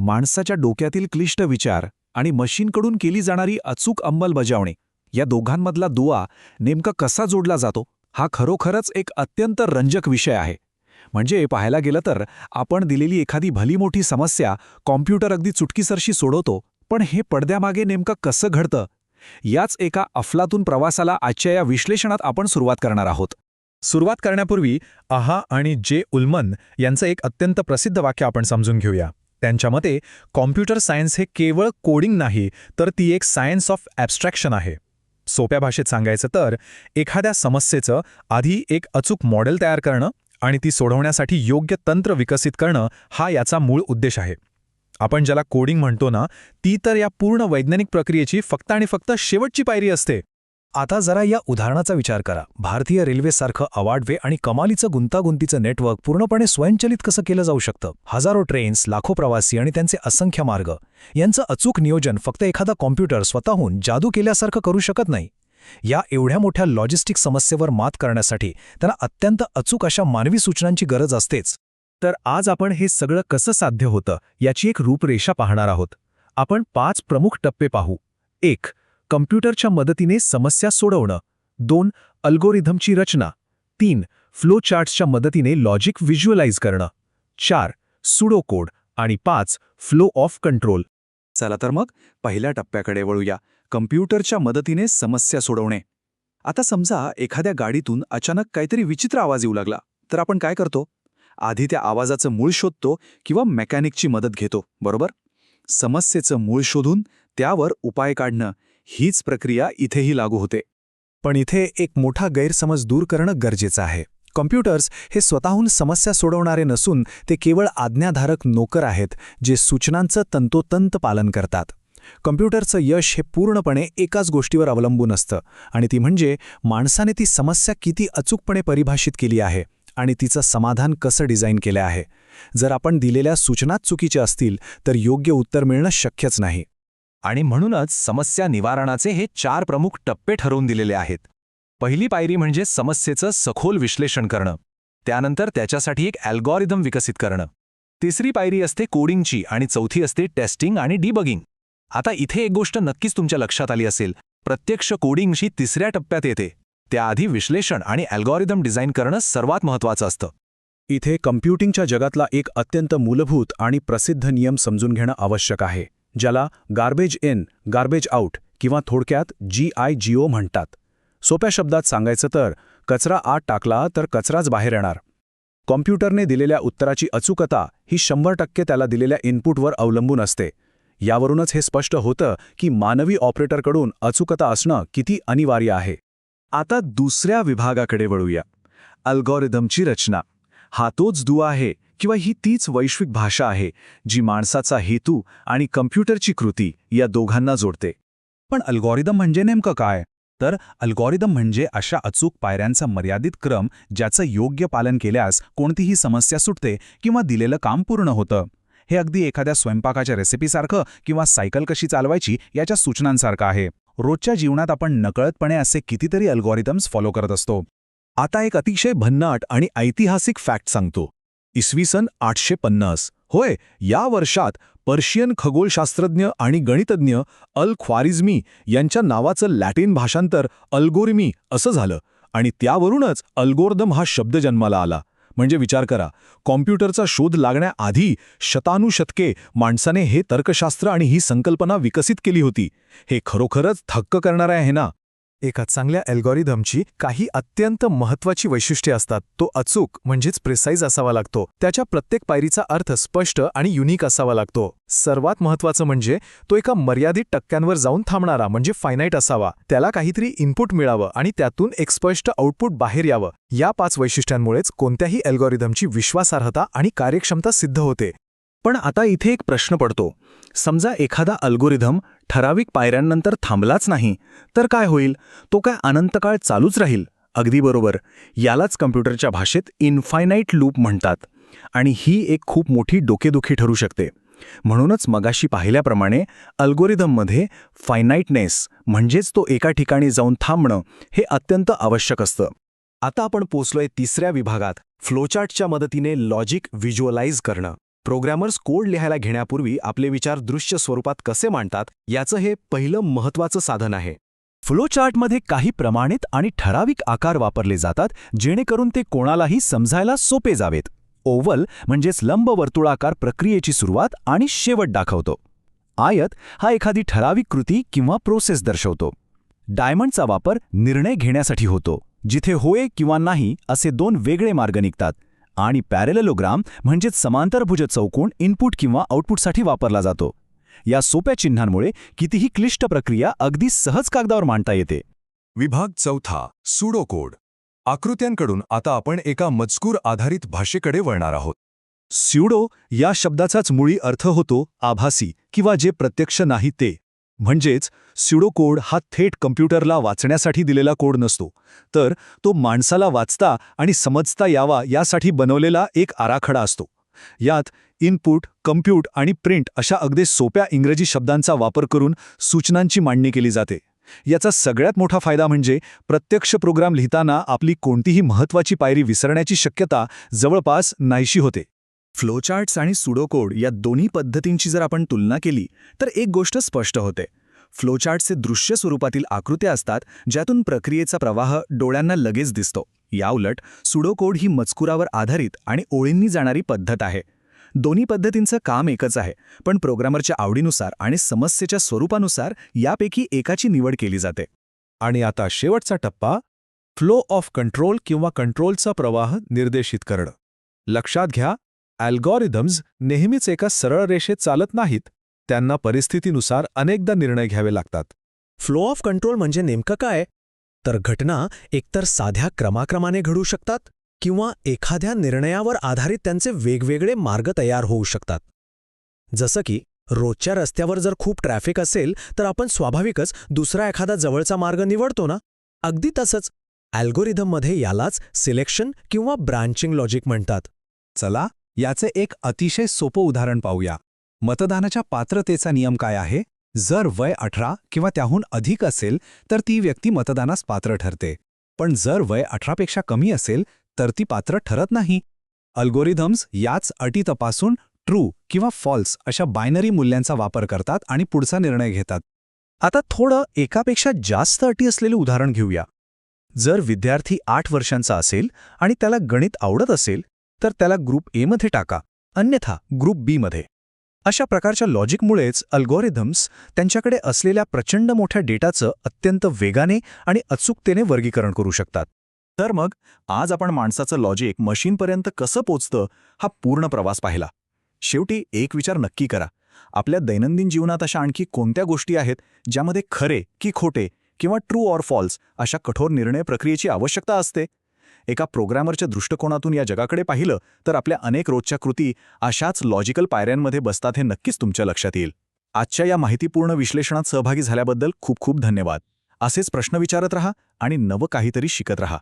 माणसाच्या डोक्यातील क्लिष्ट विचार आणि मशीनकडून केली जाणारी अचूक अंमलबजावणी या दोघांमधला दुवा नेमका कसा जोडला जातो हा खरोखरच एक अत्यंत रंजक विषय आहे. म्हणजे पाहायला गेलं तर आपण दिलेली एखादी भली मोठी समस्या कॉम्प्युटर अगदी चुटकीसरशी सोडवतो, पण हे पडद्यामागे नेमकं कसं घडतं याच एका अफलातून प्रवासाला आजच्या या विश्लेषणात आपण सुरुवात करणार आहोत. सुरुवात करण्यापूर्वी आहा आणि जे उल्मन यांचं एक अत्यंत प्रसिद्ध वाक्य आपण समजून घेऊया. त्यांच्या मते कॉम्प्युटर सायन्स हे केवळ कोडिंग नाही, तर ती एक सायन्स ऑफ ॲब्स्ट्रॅक्शन आहे. सोप्या भाषेत सांगायचं तर एखाद्या समस्येचं आधी एक अचूक मॉडेल तयार करणं आणि ती सोडवण्यासाठी योग्य तंत्र विकसित करणं हा याचा मूळ उद्देश आहे. आपण ज्याला कोडिंग म्हणतो ना, ती तर या पूर्ण वैज्ञानिक प्रक्रियेची फक्त आणि फक्त शेवटची पायरी असते. आता जरा या उदाहरणाचा विचार करा. भारतीय रेल्वेसारखं अवाढव्य आणि कमालीचं गुंतागुंतीचं नेटवर्क पूर्णपणे स्वयंचलित कसं केलं जाऊ शकतं? हजारो ट्रेन्स, लाखो प्रवासी आणि त्यांचे असंख्य मार्ग यांचं अचूक नियोजन फक्त एखादा कॉम्प्युटर स्वतःहून जादू केल्यासारखं करू शकत नाही. या एवढ्या मोठ्या लॉजिस्टिक समस्येवर मात करण्यासाठी त्यांना अत्यंत अचूक अशा मानवी सूचनांची गरज असतेच. तर आज आपण हे सगळं कसं साध्य होतं याची एक रूपरेषा पाहणार आहोत. आपण 5 प्रमुख टप्पे पाहू. 1. कम्प्युटरच्या मदतीने समस्या सोडवणं. 2. अल्गोरिथमची रचना. 3. फ्लो चार्ट्सच्या मदतीने लॉजिक व्हिज्युअलाइज करणं. 4. Pseudo code. आणि 5. Flow of control. चला तर मग पहिल्या टप्प्याकडे वळूया, कम्प्युटरच्या मदतीने समस्या सोडवणे. आता समजा एखाद्या गाडीतून अचानक काहीतरी विचित्र आवाज येऊ लागला, तर आपण काय करतो? आधी त्या आवाजाचं मूळ शोधतो किंवा मेकॅनिकची मदत घेतो, बरोबर? समस्येचं मूळ शोधून त्यावर उपाय काढणं हीच प्रक्रिया इथेही लागू होते. पण इथे एक मोठा गैरसमज दूर करणं गरजेचं आहे. कॉम्प्युटर्स हे स्वतःहून समस्या सोडवणारे नसून ते केवळ आज्ञाधारक नोकर आहेत, जे सूचनांचं तंतोतंत पालन करतात. कॉम्प्युटरचं यश हे पूर्णपणे एकाच गोष्टीवर अवलंबून असतं, आणि ती म्हणजे माणसाने ती समस्या किती अचूकपणे परिभाषित केली आहे आणि तिचं समाधान कसं डिझाईन केलं आहे. जर आपण दिलेल्या सूचनाच चुकीच्या असतील तर योग्य उत्तर मिळणं शक्यच नाही. आणि म्हणूनच समस्या निवारणाचे हे 4 प्रमुख टप्पे ठरवून दिलेले आहेत. पहिली पायरी म्हणजे समस्येचं सखोल विश्लेषण करणं. त्यानंतर त्याच्यासाठी एक अल्गोरिदम विकसित करणं. तिसरी पायरी असते कोडिंगची आणि चौथी असते टेस्टिंग आणि डिबगिंग. आता इथे एक गोष्ट नक्कीच तुमच्या लक्षात आली असेल, प्रत्यक्ष कोडिंगशी तिसऱ्या टप्प्यात येते. त्याआधी विश्लेषण आणि अल्गोरिदम डिझाईन करणं सर्वात महत्त्वाचं असतं. इथे कम्प्युटिंगच्या जगातला एक अत्यंत मूलभूत आणि प्रसिद्ध नियम समजून घेणं आवश्यक आहे, ज्याला गार्बेज इन गार्बेज आउट किंवा थोडक्यात GIGO म्हणतात. सोप्या शब्दात सांगायचं तर कचरा आत टाकला तर कचराच बाहेर येणार. कॉम्प्युटरने दिलेल्या उत्तराची अचूकता ही 100% त्याला दिलेल्या इनपुटवर अवलंबून असते. यावरूनच हे स्पष्ट होतं की मानवी ऑपरेटरकडून अचूकता असणं किती अनिवार्य आहे. आता दुसऱ्या विभागाकडे वळूया, अल्गोरिदमची रचना. हा तोच दुवा आहे किंवा ही तीच वैश्विक भाषा आहे जी माणसाचा हेतू आणि कम्प्युटरची कृती या दोघांना जोडते. पण अल्गोरिदम म्हणजे नेमकं काय? तर अल्गोरिदम म्हणजे अशा अचूक पायऱ्यांचा मर्यादित क्रम ज्याचं योग्य पालन केल्यास कोणतीही समस्या सुटते किंवा दिलेलं काम पूर्ण होतं. हे अगदी एखाद्या स्वयंपाकाच्या रेसिपीसारखं किंवा सायकल कशी चालवायची याच्या सूचनांसारखं आहे. रोजच्या जीवनात आपण नकळतपणे असे कितीतरी अल्गोरिदम्स फॉलो करत असतो. आता एक अतिशय भन्नाट आणि ऐतिहासिक फॅक्ट सांगतो. इसवी सन 850, होय, या वर्षात पर्शियन खगोलशास्त्रज्ञ आणि गणितज्ञ अल ख्वारिझमी यांच्या नावाचं लॅटिन भाषांतर अल्गोरिमी असं झालं, आणि त्यावरूनच अल्गोरिदम हा शब्द जन्माला आला. म्हणजे विचार करा, कॉम्प्युटरचा शोध लागण्याआधी शतानुशतके माणसाने हे तर्कशास्त्र आणि ही संकल्पना विकसित केली होती. हे खरोखरच थक्क करणारे आहे ना? एका चांगल्या अल्गोरिदमची काही अत्यंत महत्त्वाची वैशिष्ट्ये असतात. तो अचूक म्हणजेच प्रिसाईज असावा लागतो. त्याच्या प्रत्येक पायरीचा अर्थ स्पष्ट आणि युनिक असावा लागतो. सर्वात महत्त्वाचं म्हणजे तो एका मर्यादित टक्क्यांवर जाऊन थांबणारा म्हणजे फायनाईट असावा. त्याला काहीतरी इनपुट मिळावं आणि त्यातून एक स्पष्ट आउटपुट बाहेर यावं. या 5 वैशिष्ट्यांमुळेच कोणत्याही अल्गोरिदमची विश्वासार्हता आणि कार्यक्षमता सिद्ध होते. पण आता इथे एक प्रश्न पडतो. समजा एखादा अल्गोरिदम ठराविक पायऱ्यांनंतर थांबलाच नाही, तर काय होईल? तो काय अनंतकाळ चालूच राहील? अगदी बरोबर. यालाच कम्प्युटरच्या भाषेत इनफायनाईट लूप म्हणतात. आणि ही एक खूप मोठी डोकेदुखी ठरू शकते. म्हणूनच मगाशी पाहिल्याप्रमाणे अल्गोरिदममध्ये फायनाईटनेस म्हणजेच तो एका ठिकाणी जाऊन थांबणं हे अत्यंत आवश्यक असतं. आता आपण पोचलोय तिसऱ्या विभागात, फ्लोचार्टच्या मदतीने लॉजिक व्हिज्युअलाइज करणं. प्रोग्रॅमर्स कोड लिहायला घेण्यापूर्वी आपले विचार दृश्य स्वरूपात कसे मांडतात याचं हे पहिलं महत्त्वाचं साधन आहे. फ्लोचार्टमध्ये काही प्रमाणित आणि ठराविक आकार वापरले जातात जेणेकरून ते कोणालाही समजायला सोपे जावेत. ओव्हल म्हणजेच लंबवर्तुळाकार प्रक्रियेची सुरुवात आणि शेवट दाखवतो. आयत हा एखादी ठराविक कृती किंवा प्रोसेस दर्शवतो. डायमंडचा वापर निर्णय घेण्यासाठी होतो, जिथे होय किंवा नाही असे दोन वेगळे मार्ग निघतात. आणि पॅरेललोग्राम म्हणजेच समांतरभुज चौकोन इनपुट किंवा आउटपुटसाठी वापरला जातो. या सोप्या चिन्हांमुळे कितीही क्लिष्ट प्रक्रिया अगदी सहज कागदावर मांडता येते. विभाग चौथा, सुडोकोड. आकृत्यांकडून आता आपण एका मजकूर आधारित भाषेकडे वळणार आहोत. स्युडो या शब्दाचाच मुळी अर्थ होतो आभासी किंवा जे प्रत्यक्ष नाही ते. म्हणजेच स्युडोकोड हा थेट कम्प्युटरला वाचण्यासाठी दिलेला कोड नसतो, तर तो माणसाला वाचता आणि समजता यावा यासाठी बनवलेला एक आराखडा असतो. यात इनपुट, कम्प्यूट आणि प्रिंट अशा अगदी सोप्या इंग्रजी शब्दांचा वापर करून सूचनांची मांडणी केली जाते. याचा सगळ्यात मोठा फायदा म्हणजे प्रत्यक्ष प्रोग्राम लिहिताना आपली कोणतीही महत्त्वाची पायरी विसरण्याची शक्यता जवळपास नाहीशी होते. फ्लोचार्ट्स आणि सुडोकोड या दोन्ही पद्धतींची जर आपण तुलना केली तर एक गोष्ट स्पष्ट होते. फ्लोचार्ट्सचे दृश्य स्वरूपातील आकृत्या असतात ज्यातून प्रक्रियेचा प्रवाह डोळ्यांना लगेच दिसतो. याउलट सुडोकोड ही मजकुरावर आधारित आणि ओळींनी जाणारी पद्धत आहे. दोन्ही पद्धतींचं काम एकच आहे, पण प्रोग्रामरच्या आवडीनुसार आणि समस्येच्या स्वरूपानुसार यापैकी एकाची निवड केली जाते. आणि आता शेवटचा टप्पा, फ्लो ऑफ कंट्रोल किंवा कंट्रोलचा प्रवाह निर्देशित करणं. लक्षात घ्या, अल्गोरिदम्स नेहमीच एका सरळ रेषेत चालत नाहीत. त्यांना परिस्थितीनुसार अनेकदा निर्णय घ्यावे लागतात. फ्लो ऑफ कंट्रोल म्हणजे नेमकं काय? तर घटना एकतर साध्या क्रमाक्रमाने घडू शकतात किंवा एखाद्या निर्णयावर आधारित त्यांचे वेगवेगळे मार्ग तयार होऊ शकतात. जसं की रोजच्या रस्त्यावर जर खूप ट्रॅफिक असेल तर आपण स्वाभाविकच दुसरा एखादा जवळचा मार्ग निवडतो ना. अगदी तसंच अल्गोरिदममध्ये यालाच सिलेक्शन किंवा ब्रांचिंग लॉजिक म्हणतात. चला याचे एक अतिशय सोपं उदाहरण पाहूया. मतदानाच्या पात्रतेचा नियम काय आहे? जर वय 18 किंवा त्याहून अधिक असेल तर ती व्यक्ती मतदानास पात्र ठरते, पण जर वय 18 पेक्षा कमी असेल तर ती पात्र ठरत नाही. अल्गोरिदम्स याच अटी तपासून ट्रू किंवा फॉल्स अशा बायनरी मूल्यांचा वापर करतात आणि पुढचा निर्णय घेतात. आता थोडं एकापेक्षा जास्त अटी असलेले उदाहरण घेऊया. जर विद्यार्थी 8 वर्षांचा असेल आणि त्याला गणित आवडत असेल तर त्याला ग्रुप ए मध्ये टाका, अन्यथा ग्रुप बी मध्ये. अशा प्रकारच्या लॉजिकमुळेच अल्गोरिदम्स त्यांच्याकडे असलेल्या प्रचंड मोठ्या डेटाचं अत्यंत वेगाने आणि अचूकतेने वर्गीकरण करू शकतात. तर मग आज आपण माणसाचं लॉजिक मशीनपर्यंत कसं पोचतं हा पूर्ण प्रवास पाहिला. शेवटी एक विचार नक्की करा, आपल्या दैनंदिन जीवनात अशा आणखी कोणत्या गोष्टी आहेत ज्यामध्ये खरे की खोटे किंवा ट्रू ऑर फॉल्स अशा कठोर निर्णय प्रक्रियेची आवश्यकता असते. एका प्रोग्रॅमरच्या दृष्टिकोनातून या जगाकडे पाहिलं तर आपल्या अनेक रोजच्या कृती अशाच लॉजिकल पायऱ्यांमध्ये बसतात हे नक्कीच तुमच्या लक्षात येईल. आजच्या या माहितीपूर्ण विश्लेषणात सहभागी झाल्याबद्दल खूप खूप धन्यवाद. असेच प्रश्न विचारत रहा आणि नवं काहीतरी शिकत रहा.